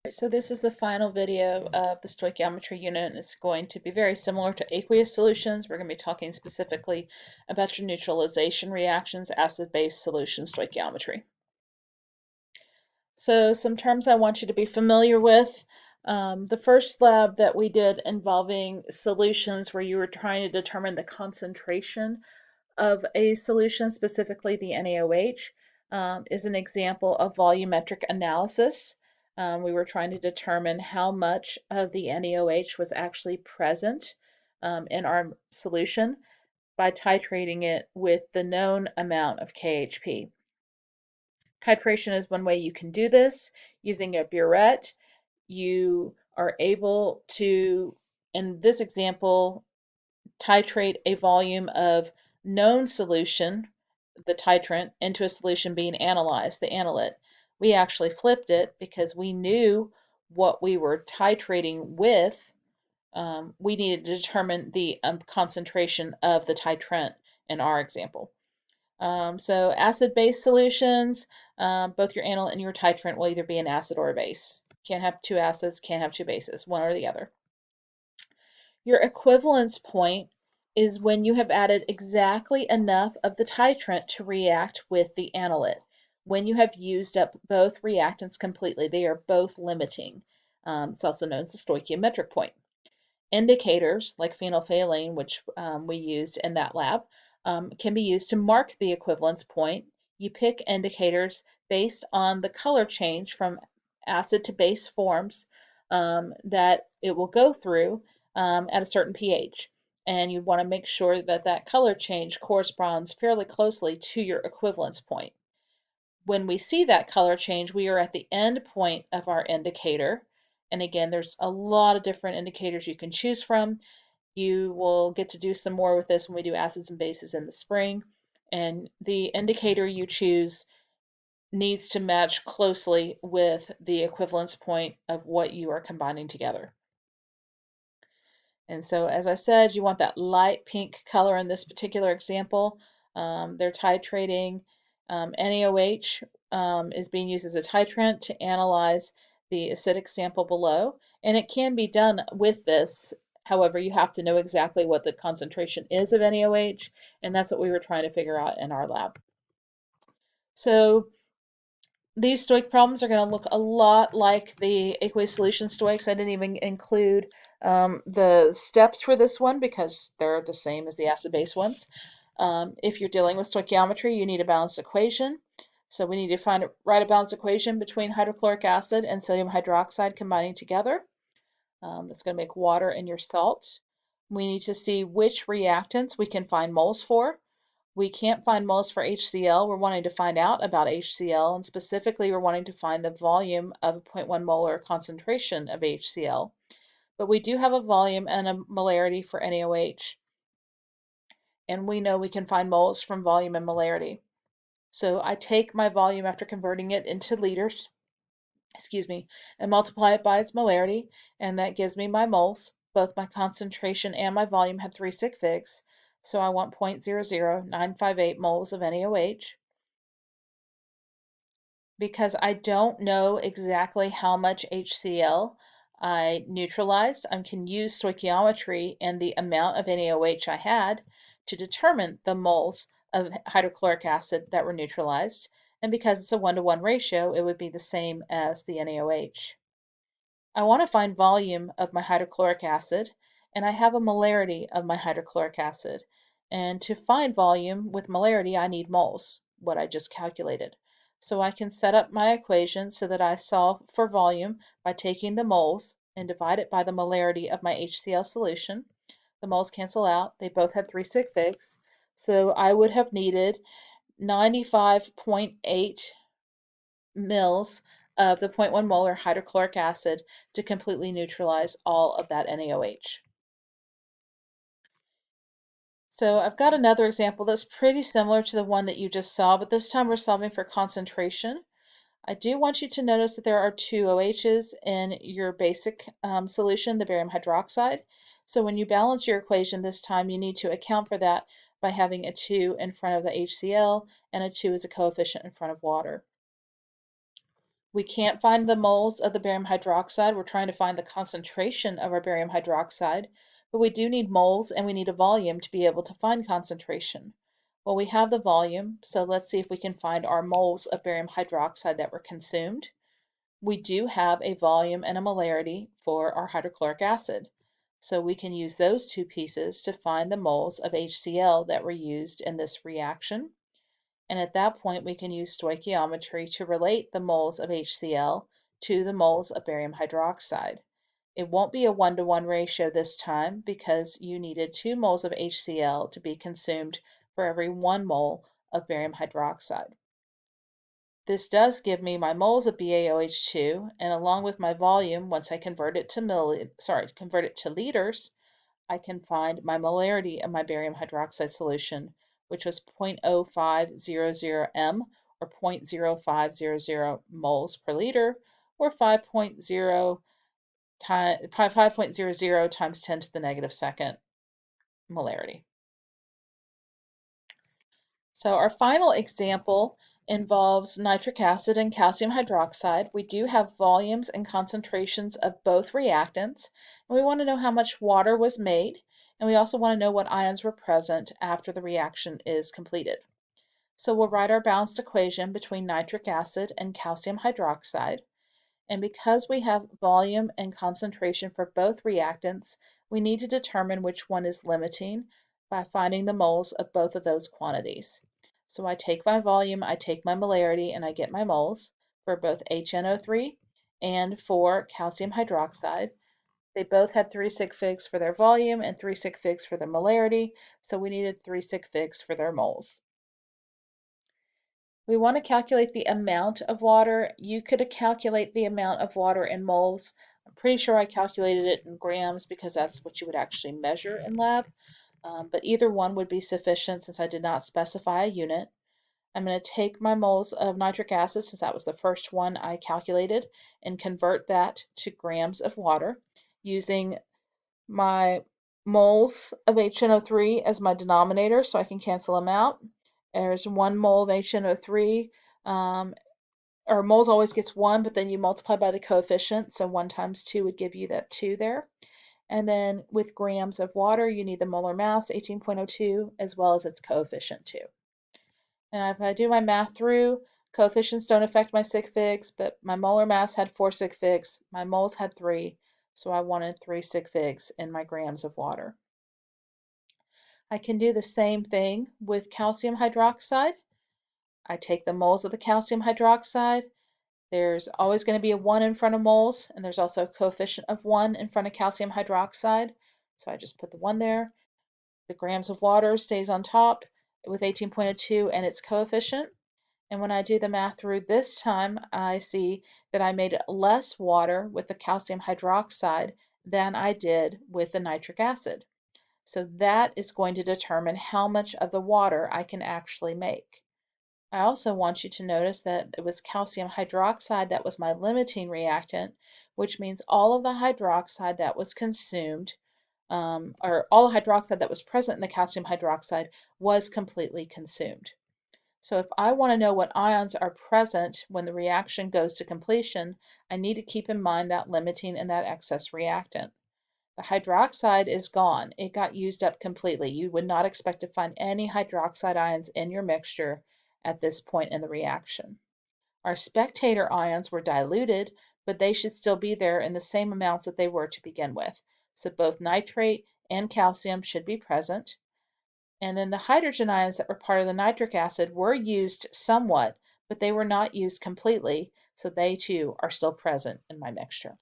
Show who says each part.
Speaker 1: So this is the final video of the stoichiometry unit, and it's going to be very similar to aqueous solutions. We're going to be talking specifically about your neutralization reactions, acid-base solution stoichiometry. So some terms I want you to be familiar with. The first lab that we did involving solutions where you were trying to determine the concentration of a solution, specifically the NaOH, is an example of volumetric analysis. We were trying to determine how much of the NaOH was actually present in our solution by titrating it with the known amount of KHP. Titration is one way you can do this. Using a burette, you are able to, in this example, titrate a volume of known solution, the titrant, into a solution being analyzed, the analyte. We actually flipped it because we knew what we were titrating with. We needed to determine the concentration of the titrant in our example. So acid-base solutions, both your analyte and your titrant will either be an acid or a base. Can't have two acids, can't have two bases, one or the other. Your equivalence point is when you have added exactly enough of the titrant to react with the analyte. When you have used up both reactants completely, they are both limiting. It's also known as the stoichiometric point. Indicators, like phenolphthalein, which we used in that lab, can be used to mark the equivalence point. You pick indicators based on the color change from acid to base forms that it will go through at a certain pH. And you want to make sure that that color change corresponds fairly closely to your equivalence point. When we see that color change, we are at the end point of our indicator. And again, there's a lot of different indicators you can choose from. You will get to do some more with this when we do acids and bases in the spring. And the indicator you choose needs to match closely with the equivalence point of what you are combining together. And so, as I said, you want that light pink color in this particular example. They're titrating NaOH is being used as a titrant to analyze the acidic sample below. And it can be done with this. However, you have to know exactly what the concentration is of NaOH, and that's what we were trying to figure out in our lab. So these stoic problems are going to look a lot like the aqueous solution stoics. I didn't even include the steps for this one because they're the same as the acid-base ones. If you're dealing with stoichiometry, you need a balanced equation. So we need to write a balanced equation between hydrochloric acid and sodium hydroxide combining together. That's going to make water in your salt. We need to see which reactants we can find moles for. We can't find moles for HCl. We're wanting to find out about HCl, and specifically we're wanting to find the volume of a 0.1 molar concentration of HCl. But we do have a volume and a molarity for NaOH. And we know we can find moles from volume and molarity. So I take my volume after converting it into liters, and multiply it by its molarity, and that gives me my moles. Both my concentration and my volume have 3 sig figs, so I want 0.00958 moles of NaOH. Because I don't know exactly how much HCl I neutralized, I can use stoichiometry and the amount of NaOH I had to determine the moles of hydrochloric acid that were neutralized. And because it's a 1-to-1 ratio, it would be the same as the NaOH. I want to find volume of my hydrochloric acid, and I have a molarity of my hydrochloric acid. And to find volume with molarity, I need moles, what I just calculated. So I can set up my equation so that I solve for volume by taking the moles and divide it by the molarity of my HCl solution. The moles cancel out. They both had 3 sig figs. So I would have needed 95.8 mils of the 0.1 molar hydrochloric acid to completely neutralize all of that NaOH. So I've got another example that's pretty similar to the one that you just saw, but this time we're solving for concentration. I do want you to notice that there are 2 OHs in your basic solution, the barium hydroxide. So when you balance your equation this time, you need to account for that by having a 2 in front of the HCl and a 2 as a coefficient in front of water. We can't find the moles of the barium hydroxide. We're trying to find the concentration of our barium hydroxide, but we do need moles and we need a volume to be able to find concentration. Well, we have the volume, so let's see if we can find our moles of barium hydroxide that were consumed. We do have a volume and a molarity for our hydrochloric acid, so we can use those two pieces to find the moles of HCl that were used in this reaction. And at that point, we can use stoichiometry to relate the moles of HCl to the moles of barium hydroxide. It won't be a 1-to-1 ratio this time because you needed 2 moles of HCl to be consumed for every 1 mole of barium hydroxide. This does give me my moles of BaOH2, and along with my volume, once I convert it to liters, I can find my molarity of my barium hydroxide solution, which was 0.0500 m, or 0.0500 moles per liter, or 5.00 times 10 to the negative second molarity. So our final example involves nitric acid and calcium hydroxide. We do have volumes and concentrations of both reactants, and we want to know how much water was made, and we also want to know what ions were present after the reaction is completed. So we'll write our balanced equation between nitric acid and calcium hydroxide. And because we have volume and concentration for both reactants, we need to determine which one is limiting by finding the moles of both of those quantities. So I take my volume, I take my molarity, and I get my moles for both HNO3 and for calcium hydroxide. They both had 3 sig figs for their volume and 3 sig figs for their molarity, so we needed 3 sig figs for their moles. We want to calculate the amount of water. You could calculate the amount of water in moles. I'm pretty sure I calculated it in grams because that's what you would actually measure in lab. But either one would be sufficient since I did not specify a unit. I'm going to take my moles of nitric acid, since that was the first one I calculated, and convert that to grams of water using my moles of HNO3 as my denominator so I can cancel them out. There's 1 mole of HNO3, or moles always gets 1, but then you multiply by the coefficient, so 1 times 2 would give you that 2 there. And then with grams of water, you need the molar mass, 18.02, as well as its coefficient 2. And if I do my math through, coefficients don't affect my sig figs, but my molar mass had 4 sig figs, my moles had 3, so I wanted 3 sig figs in my grams of water. I can do the same thing with calcium hydroxide. I take the moles of the calcium hydroxide. There's always going to be a 1 in front of moles, and there's also a coefficient of 1 in front of calcium hydroxide. So I just put the 1 there. The grams of water stays on top with 18.02 and its coefficient. And when I do the math through this time, I see that I made less water with the calcium hydroxide than I did with the nitric acid. So that is going to determine how much of the water I can actually make. I also want you to notice that it was calcium hydroxide that was my limiting reactant, which means all of the hydroxide that was consumed, or all the hydroxide that was present in the calcium hydroxide was completely consumed. So if I want to know what ions are present when the reaction goes to completion, I need to keep in mind that limiting and that excess reactant. The hydroxide is gone. It got used up completely. You would not expect to find any hydroxide ions in your mixture at this point in the reaction. Our spectator ions were diluted, but they should still be there in the same amounts that they were to begin with. So both nitrate and calcium should be present. And then the hydrogen ions that were part of the nitric acid were used somewhat, but they were not used completely, so they too are still present in my mixture.